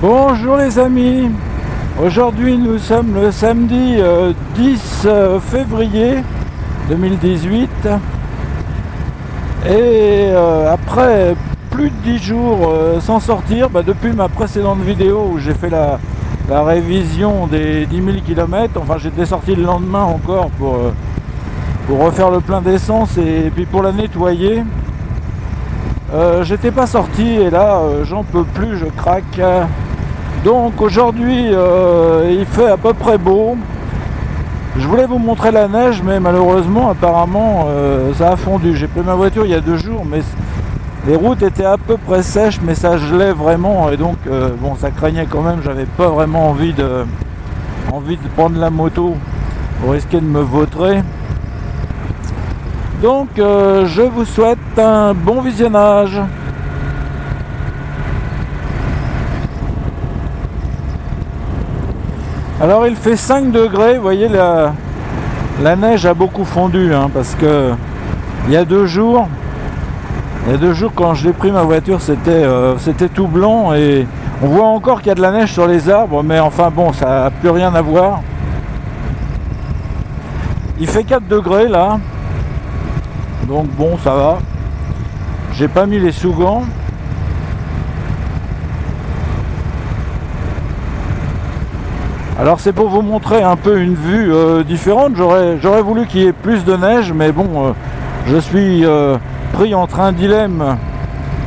Bonjour les amis, aujourd'hui nous sommes le samedi 10 février 2018 et après plus de 10 jours sans sortir, depuis ma précédente vidéo où j'ai fait la révision des 10 000 km, enfin j'étais sorti le lendemain encore pour refaire le plein d'essence et puis pour la nettoyer. J'étais pas sorti et là j'en peux plus, je craque. Donc aujourd'hui il fait à peu près beau. Je voulais vous montrer la neige mais malheureusement apparemment ça a fondu. J'ai pris ma voiture il y a 2 jours mais les routes étaient à peu près sèches mais ça gelait vraiment et donc bon, ça craignait quand même. J'avais pas vraiment envie de prendre la moto pour risquer de me vautrer. Donc je vous souhaite un bon visionnage. Alors il fait 5 degrés, vous voyez la neige a beaucoup fondu parce que il y a 2 jours quand je l'ai pris ma voiture c'était tout blanc et on voit encore qu'il y a de la neige sur les arbres mais enfin bon, ça n'a plus rien à voir. Il fait 4 degrés là. Donc bon, ça va. J'ai pas mis les sous-gants. Alors c'est pour vous montrer un peu une vue différente. J'aurais voulu qu'il y ait plus de neige, mais bon, je suis pris entre un dilemme.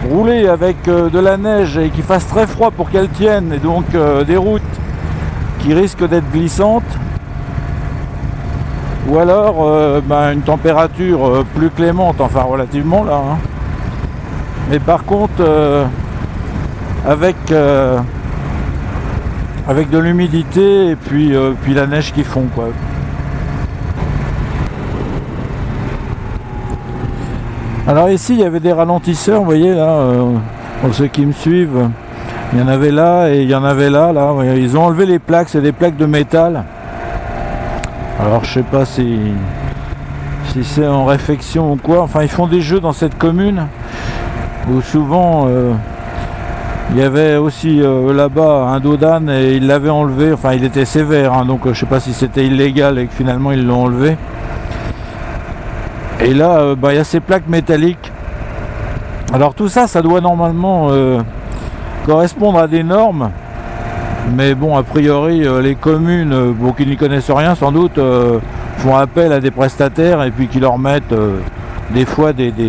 Rouler avec de la neige et qu'il fasse très froid pour qu'elle tienne, et donc des routes qui risquent d'être glissantes. Ou alors une température plus clémente, enfin relativement là. Mais par contre, avec de l'humidité et puis la neige qui fond quoi. Alors ici il y avait des ralentisseurs, vous voyez là, pour ceux qui me suivent, il y en avait là et il y en avait là. Ils ont enlevé les plaques, c'est des plaques de métal. Alors je sais pas si c'est en réfection ou quoi, enfin ils font des jeux dans cette commune où souvent il y avait aussi là-bas un dos d'âne et ils l'avaient enlevé, enfin il était sévère donc je sais pas si c'était illégal et que finalement ils l'ont enlevé. Et là il y a ces plaques métalliques. Alors tout ça, ça doit normalement correspondre à des normes. Mais bon, a priori, les communes, qui n'y connaissent rien sans doute, font appel à des prestataires et puis qui leur mettent des fois des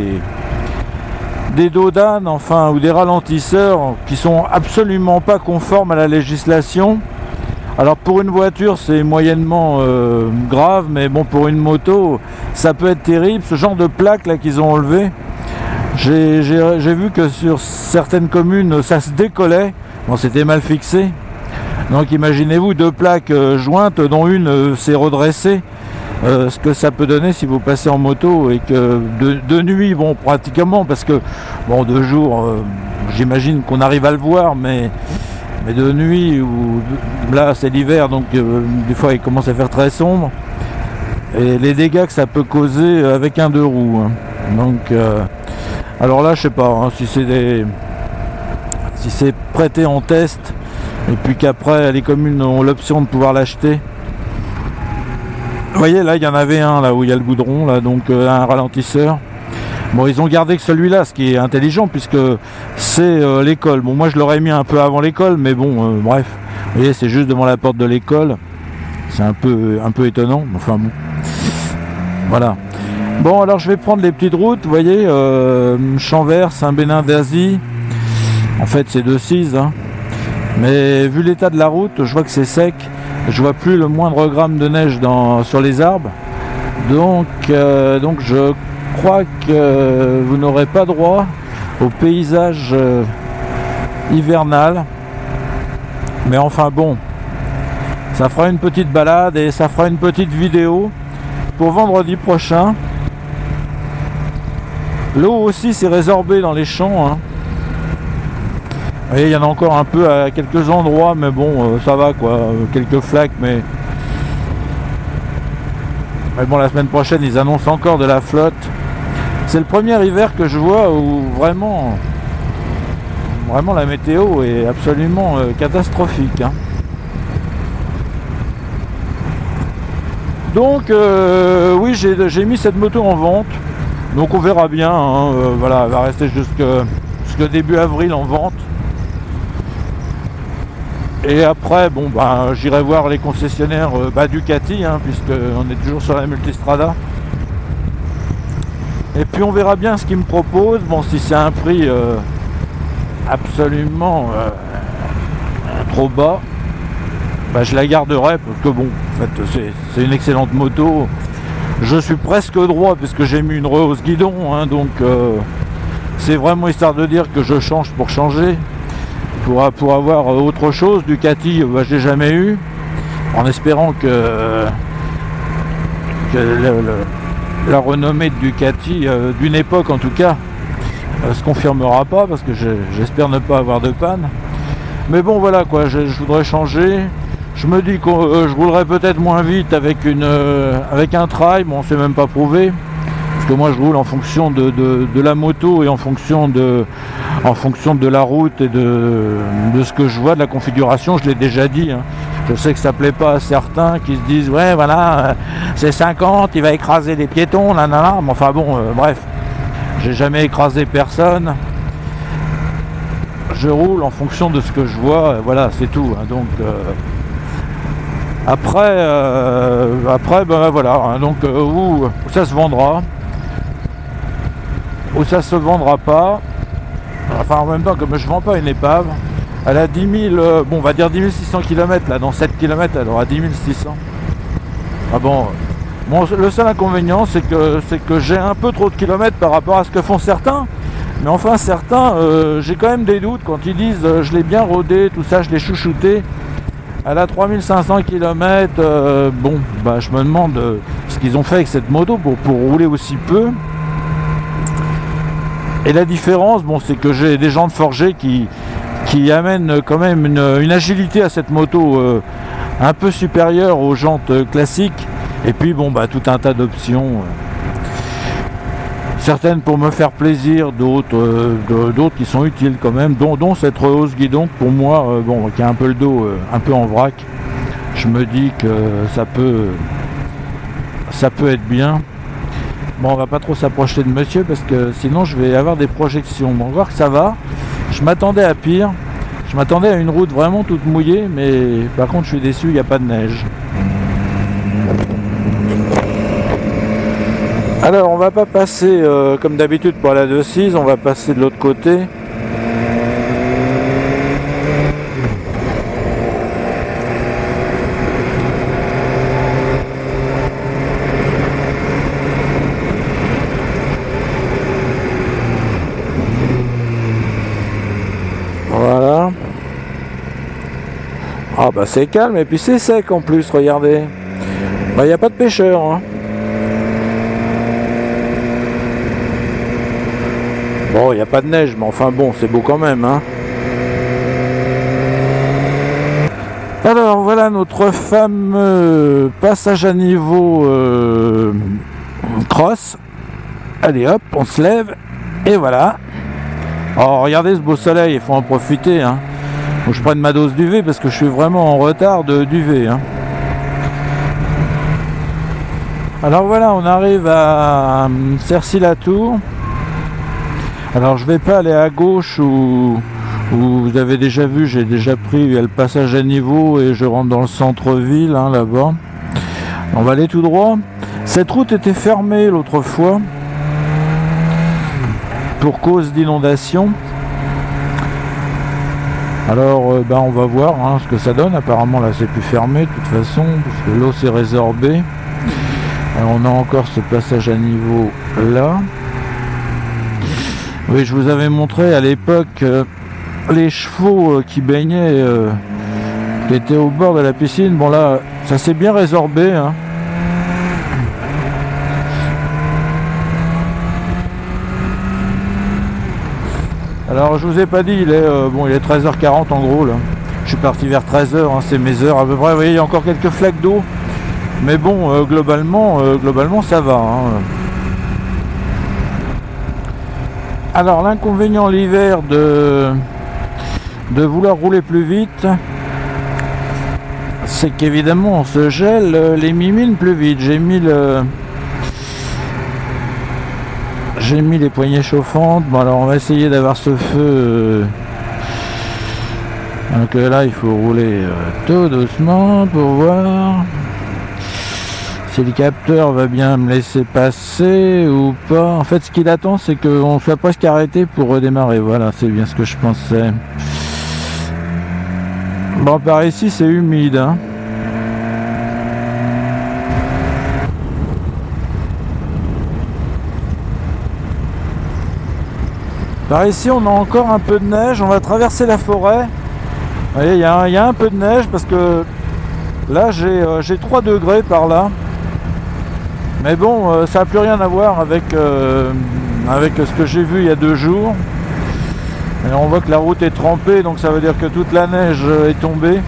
dos d'âne, enfin, ou des ralentisseurs qui sont absolument pas conformes à la législation. Alors pour une voiture, c'est moyennement grave, mais bon, pour une moto, ça peut être terrible. Ce genre de plaques là qu'ils ont enlevé, j'ai vu que sur certaines communes, ça se décollait. Bon, c'était mal fixé. Donc imaginez-vous 2 plaques jointes dont une s'est redressée, ce que ça peut donner si vous passez en moto et que de nuit, bon pratiquement, parce que bon de jour j'imagine qu'on arrive à le voir, mais de nuit, là c'est l'hiver donc des fois il commence à faire très sombre et les dégâts que ça peut causer avec un 2 roues. Donc alors là je sais pas si c'est prêté en test et puis qu'après les communes ont l'option de pouvoir l'acheter. Vous voyez là il y en avait un là où il y a le goudron là, donc un ralentisseur. Bon, ils ont gardé que celui-là, ce qui est intelligent puisque c'est l'école. Bon, moi je l'aurais mis un peu avant l'école, mais bon bref, vous voyez, c'est juste devant la porte de l'école. C'est un peu étonnant, enfin bon, voilà. Bon, alors je vais prendre les petites routes, vous voyez, Champs-Verts, Saint-Bénin d'Asie. En fait c'est 2,6 mais vu l'état de la route, je vois que c'est sec. Je vois plus le moindre gramme de neige sur les arbres. Donc je crois que vous n'aurez pas droit au paysage hivernal. Mais enfin bon, ça fera une petite balade et ça fera une petite vidéo pour vendredi prochain. L'eau aussi s'est résorbée dans les champs. Vous voyez, il y en a encore un peu à quelques endroits, mais bon, ça va quoi, quelques flaques, mais bon, la semaine prochaine, ils annoncent encore de la flotte. C'est le premier hiver que je vois où vraiment Vraiment la météo est absolument catastrophique, hein. Donc oui, j'ai mis cette moto en vente. Donc on verra bien, hein, voilà, elle va rester jusqu'au début avril en vente. Et après, bon, bah, j'irai voir les concessionnaires Ducati, hein, puisqu'on est toujours sur la Multistrada. Et puis on verra bien ce qu'ils me proposent. Bon, si c'est un prix absolument trop bas, bah, je la garderai, parce que bon, en fait, c'est une excellente moto. Je suis presque droit puisque j'ai mis une rehausse guidon, hein, donc c'est vraiment histoire de dire que je change pour changer, pour avoir autre chose. Ducati, bah, je l'ai jamais eu, en espérant que la renommée de Ducati, d'une époque en tout cas, se confirmera pas, parce que j'espère ne pas avoir de panne. Mais bon, voilà quoi, je voudrais changer. Je me dis que je roulerai peut-être moins vite avec un trail, bon, c'est même pas prouvé, parce que moi je roule en fonction de la moto et en fonction de la route et de ce que je vois, de la configuration. Je l'ai déjà dit, hein. Je sais que ça plaît pas à certains qui se disent ouais voilà, c'est 50, il va écraser les piétons, là, mais enfin bon, bref, j'ai jamais écrasé personne. Je roule en fonction de ce que je vois, voilà, c'est tout, hein. Donc après ben voilà, hein, donc où ça se vendra, où ça se vendra pas. Enfin, en même temps, comme je vends pas une épave, elle a 10 000, bon, on va dire 10 600 km, là, dans 7 km, elle aura 10 600. Ah bon, le seul inconvénient, c'est que j'ai un peu trop de kilomètres par rapport à ce que font certains. Mais enfin, certains, j'ai quand même des doutes quand ils disent je l'ai bien rodé, tout ça, je l'ai chouchouté. Elle a 3500 km, bon, bah, je me demande ce qu'ils ont fait avec cette moto pour rouler aussi peu. Et la différence, bon, c'est que j'ai des jantes forgées qui amènent quand même une agilité à cette moto un peu supérieure aux jantes classiques. Et puis, bon, bah, tout un tas d'options. Certaines pour me faire plaisir, d'autres qui sont utiles quand même, dont cette rehausse guidon pour moi, bon, qui a un peu le dos un peu en vrac. Je me dis que ça peut être bien. Bon, on va pas trop s'approcher de monsieur parce que sinon je vais avoir des projections. Bon, on va voir que ça va. Je m'attendais à pire. Je m'attendais à une route vraiment toute mouillée, mais par contre je suis déçu, il n'y a pas de neige. Alors on va pas passer comme d'habitude pour la 2.6, on va passer de l'autre côté. Voilà. Ah bah c'est calme et puis c'est sec en plus, regardez. Bah il n'y a pas de pêcheurs, hein. Bon, il n'y a pas de neige, mais enfin bon, c'est beau quand même, hein. Alors, voilà notre fameux passage à niveau cross. Allez hop, on se lève, et voilà. Oh, regardez ce beau soleil, il faut en profiter, hein. Faut que je prenne ma dose d'UV, parce que je suis vraiment en retard d'UV, hein. Alors voilà, on arrive à Cercy-la-Tour. Alors je vais pas aller à gauche où vous avez déjà vu, j'ai déjà pris, il y a le passage à niveau et je rentre dans le centre-ville, hein, là-bas. On va aller tout droit. Cette route était fermée l'autre fois pour cause d'inondation. Alors on va voir, hein, ce que ça donne. Apparemment là c'est plus fermé de toute façon parce que l'eau s'est résorbée. Alors, on a encore ce passage à niveau là. Oui, je vous avais montré à l'époque les chevaux qui baignaient, qui étaient au bord de la piscine. Bon là, ça s'est bien résorbé, hein. Alors je vous ai pas dit, il est 13h40 en gros là. Je suis parti vers 13h, hein, c'est mes heures à peu près. Vous voyez, il y a encore quelques flaques d'eau. Mais bon, globalement ça va, hein. Alors l'inconvénient l'hiver de de vouloir rouler plus vite, c'est qu'évidemment on se gèle les mimines plus vite. J'ai mis les poignées chauffantes. Bon, alors on va essayer d'avoir ce feu. Donc là il faut rouler tout doucement pour voir si le capteur va bien me laisser passer ou pas. En fait ce qu'il attend c'est qu'on soit presque arrêté pour redémarrer. Voilà, c'est bien ce que je pensais. Bon, par ici c'est humide, hein. Par ici on a encore un peu de neige. On va traverser la forêt. Vous voyez, il y a un peu de neige parce que là j'ai 3 degrés par là. Mais bon, ça n'a plus rien à voir avec ce que j'ai vu il y a 2 jours. Et on voit que la route est trempée, donc ça veut dire que toute la neige est tombée.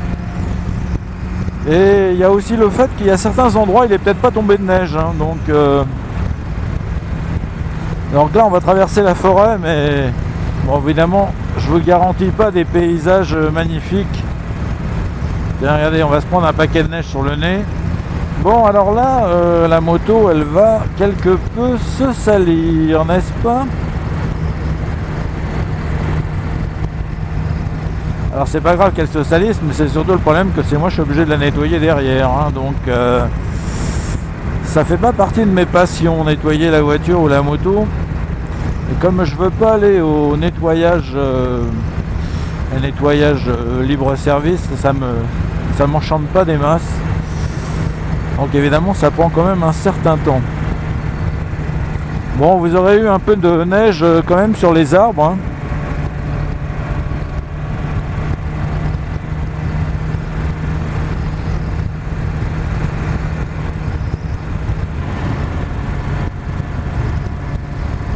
Et il y a aussi le fait qu'il y a certains endroits, il n'est peut-être pas tombé de neige, hein, donc là on va traverser la forêt, mais bon, évidemment je vous garantis pas des paysages magnifiques. Tiens, regardez, on va se prendre un paquet de neige sur le nez. Bon, alors là la moto elle va quelque peu se salir, n'est-ce pas? Alors c'est pas grave qu'elle se salisse, mais c'est surtout le problème que c'est moi je suis obligé de la nettoyer derrière, hein, donc ça fait pas partie de mes passions, nettoyer la voiture ou la moto. Et comme je veux pas aller au nettoyage libre service, ça m'enchante pas des masses. Donc évidemment ça prend quand même un certain temps. Bon, vous aurez eu un peu de neige quand même sur les arbres, hein.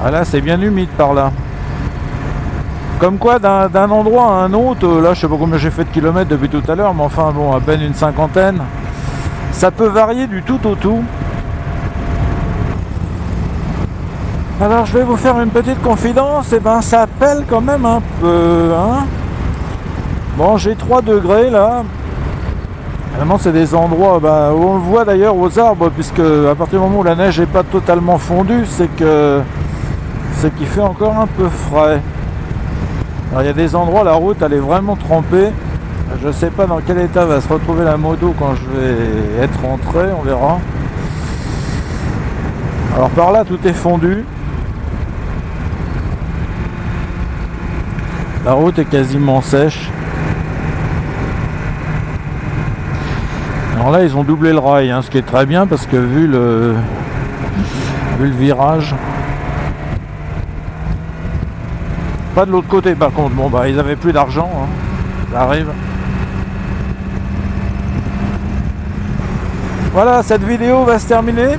Ah là c'est bien humide par là. Comme quoi d'un endroit à un autre, là je sais pas combien j'ai fait de kilomètres depuis tout à l'heure, mais enfin bon, à peine une cinquantaine. Ça peut varier du tout au tout. Alors je vais vous faire une petite confidence, et ben ça pèle quand même un peu, hein. Bon, j'ai 3 degrés là. Vraiment c'est des endroits où on le voit d'ailleurs aux arbres, puisque à partir du moment où la neige n'est pas totalement fondue, c'est qu'il fait encore un peu frais. Alors il y a des endroits, la route elle est vraiment trempée. Je ne sais pas dans quel état va se retrouver la moto quand je vais être rentré, on verra. Alors par là tout est fondu. La route est quasiment sèche. Alors là ils ont doublé le rail, hein, ce qui est très bien parce que vu le virage. Pas de l'autre côté par contre, bon ils avaient plus d'argent, hein. Ça arrive. Voilà, cette vidéo va se terminer.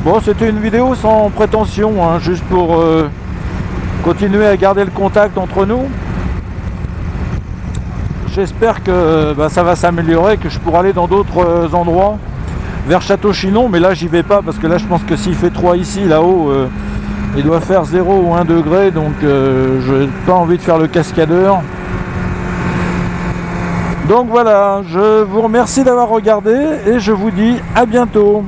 Bon, c'était une vidéo sans prétention, hein, juste pour continuer à garder le contact entre nous. J'espère que ça va s'améliorer, que je pourrai aller dans d'autres endroits, vers Château-Chinon, mais là j'y vais pas parce que là je pense que s'il fait 3 ici, là-haut, il doit faire 0 ou 1 degré, donc je n'ai pas envie de faire le cascadeur. Donc voilà, je vous remercie d'avoir regardé et je vous dis à bientôt.